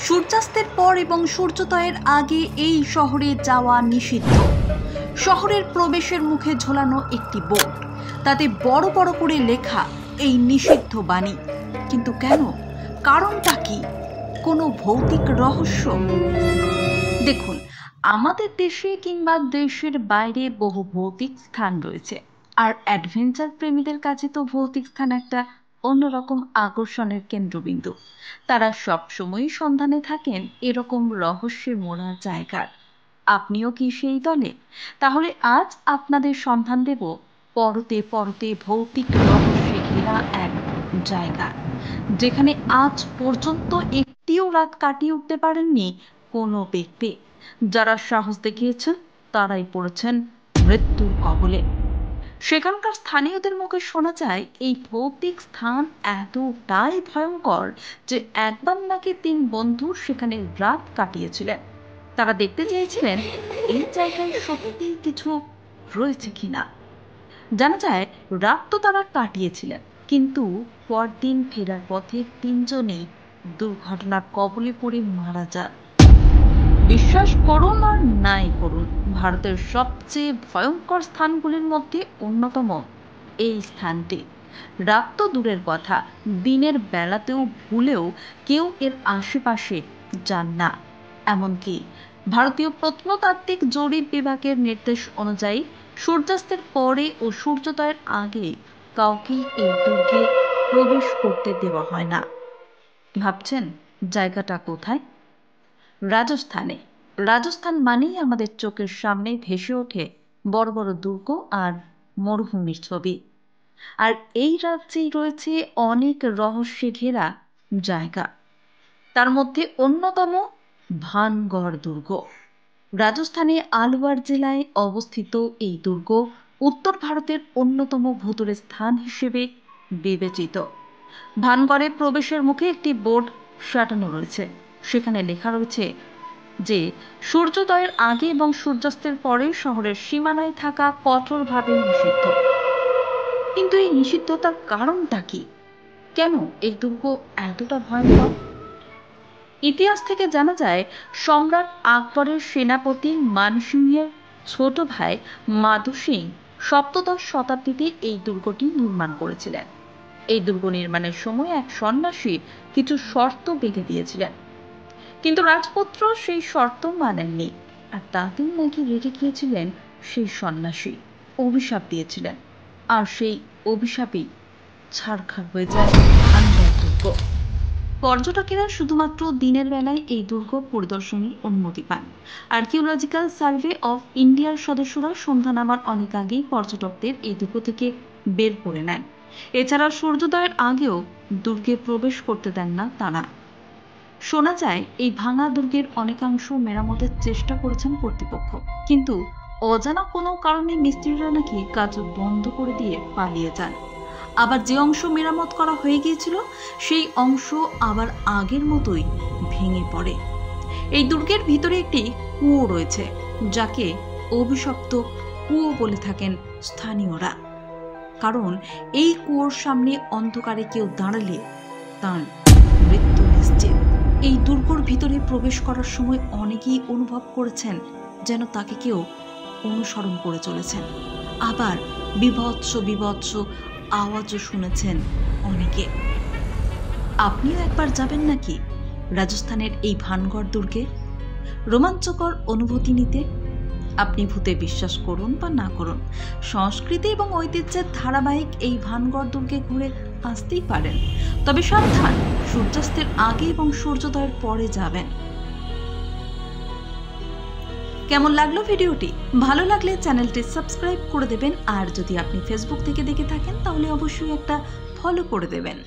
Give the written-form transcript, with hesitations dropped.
সূর্যাস্তের পর এবং সূর্যোদয়ের আগে এই শহরে যাওয়া নিষিদ্ধ। শহরের প্রবেশের মুখে ঝোলানো একটি বোর্ড, তাতে বড় বড় করে লেখা এই নিষিদ্ধ বাণী। কিন্তু কেন? কারণটা কি? কোনো ভৌতিক রহস্য? দেখুন, আমাদের দেশে কিংবা দেশের বাইরে বহু ভৌতিক স্থান রয়েছে, আর অ্যাডভেঞ্চার প্রেমীদের কাছে তো ভৌতিক স্থান একটা অন্যরকম আকর্ষণের কেন্দ্রবিন্দু। তারা সবসময়ই সন্ধানে থাকেন এরকম রহস্যে মোড়া জায়গার। আপনিও কি সেই দলে? তাহলে আজ আপনাদের সন্ধান দেব পরতে পরতে ভৌতিক রহস্যে ঘেরা এক জায়গা, যেখানে আজ পর্যন্ত একটিও রাত কাটিয়ে উঠতে পারেননি কোনো ব্যক্তি। যারা সাহস দেখিয়েছেন তারাই পড়েছেন মৃত্যুর কবলে। সেখানকার স্থানীয়দের মুখে শোনা যায় এই ভৌতিক স্থান এতটাই ভয়ঙ্কর যে একবার নাকি 3 বন্ধু সেখানে রাত কাটিয়েছিলেন। তারা দেখতে চেয়েছিলেন এই জায়গায় সত্যি কিছু রয়েছে কিনা। জানা যায় রাত তো তারা কাটিয়েছিলেন, কিন্তু পরদিন ফেরার পথে 3 জনেই দুর্ঘটনার কবলে পড়ে মারা যান। বিশ্বাস করুন আর নাই করুন, ভারতের সবচেয়ে ভয়ঙ্কর স্থানগুলির মধ্যে অন্যতম এই স্থানটি। রাত তো দূরের কথা, দিনের বেলাতেও ভুলেও কেউ এর আশেপাশে যান না। এমনকি ভারতীয় প্রত্নতাত্ত্বিক জরিপ বিভাগের নির্দেশ অনুযায়ী সূর্যাস্তের পরে ও সূর্যোদয়ের আগে কাউকেই এই দুর্গে প্রবেশ করতে দেওয়া হয় না। ভাবছেন জায়গাটা কোথায়? রাজস্থানে। রাজস্থান মানেই আমাদের চোখের সামনে ভেসে ওঠে বড় বড় দুর্গ আর মরুভূমির ছবি। আর এই রাজ্যেই রয়েছে অনেক রহস্যে ঘেরা জায়গা। তার মধ্যে অন্যতম ভানগড় দুর্গ। রাজস্থানে আলওয়ার জেলায় অবস্থিত এই দুর্গ উত্তর ভারতের অন্যতম ভূতুড়ে স্থান হিসেবে বিবেচিত। ভানগড়ে প্রবেশের মুখে একটি বোর্ড সাঁটানো রয়েছে। সেখানে লেখা রয়েছে যে সূর্যোদয়ের আগে এবং সূর্যাস্তের পরে শহরের সীমানায় থাকা কঠোরভাবে নিষিদ্ধ। কিন্তু এই নিষিদ্ধতার কারণটা কি? কেন এই দুর্গ এতটা ভয়ঙ্কর? ইতিহাস থেকে জানা যায় সম্রাট আকবরের সেনাপতি মানসিংহের ছোট ভাই মাধু সিং সপ্তদশ শতাব্দীতে এই দুর্গটি নির্মাণ করেছিলেন। এই দুর্গ নির্মাণের সময় এক সন্ন্যাসী কিছু শর্ত বেঁধে দিয়েছিলেন, কিন্তু রাজপুত্র সেই শর্ত মানেননি। আর তাতেই নাকি রেগে গিয়েছিলেন সেই সন্ন্যাসী, অভিশাপ দিয়েছিলেন। আর সেই অভিশাপই ছারখার হয়ে যায় ভানগড় দুর্গ। পর্যটকেরা শুধুমাত্র দিনের বেলায় এই দুর্গ পরিদর্শনের অনুমতি পান। আর্কিওলজিক্যাল সার্ভে অফ ইন্ডিয়ার সদস্যরা সন্ধ্যা নামার অনেক আগেই পর্যটকদের এই দুর্গ থেকে বের করে নেন। এছাড়া সূর্যোদয়ের আগেও দুর্গে প্রবেশ করতে দেন না তারা। শোনা যায় এই ভাঙা দুর্গের অনেকাংশ মেরামতের চেষ্টা করেছেন কর্তৃপক্ষ, কিন্তু অজানা কোনো কারণে মিস্ত্রিরা নাকি কাজ বন্ধ করে দিয়ে পালিয়ে যান। আবার যে অংশ মেরামত করা হয়ে গিয়েছিল সেই অংশ আবার আগের মতোই ভেঙে পড়ে। এই দুর্গের ভিতরে একটি কুয়ো রয়েছে, যাকে অভিশপ্ত কুয়ো বলে থাকেন স্থানীয়রা। কারণ এই কুয়োর সামনে অন্ধকারে কেউ দাঁড়ালে তার মৃত্যু নিশ্চিত। এই দুর্গর ভিতরে প্রবেশ করার সময় অনেকেই অনুভব করেছেন যেন তাকে কেউ অনুসরণ করে চলেছেন। আবার বিভৎস বিভৎস আওয়াজও শুনেছেন অনেকে। আপনিও একবার যাবেন নাকি রাজস্থানের এই ভানগড় দুর্গে রোমাঞ্চকর অনুভূতি নিতে? আপনি ভূতে বিশ্বাস করুন বা না করুন, সংস্কৃতি এবং ঐতিহ্যের ধারাবাহিক এই ভানগড় দুর্গে ঘুরে আসতেই পারেন। তবে সাবধান, সূর্যাস্তের আগে এবং সূর্যোদয়ের পরে যাবেন। কেমন লাগলো ভিডিওটি? ভালো লাগলে চ্যানেলটি সাবস্ক্রাইব করে দেবেন, আর যদি আপনি ফেসবুক থেকে দেখে থাকেন তাহলে অবশ্যই একটা ফলো করে দেবেন।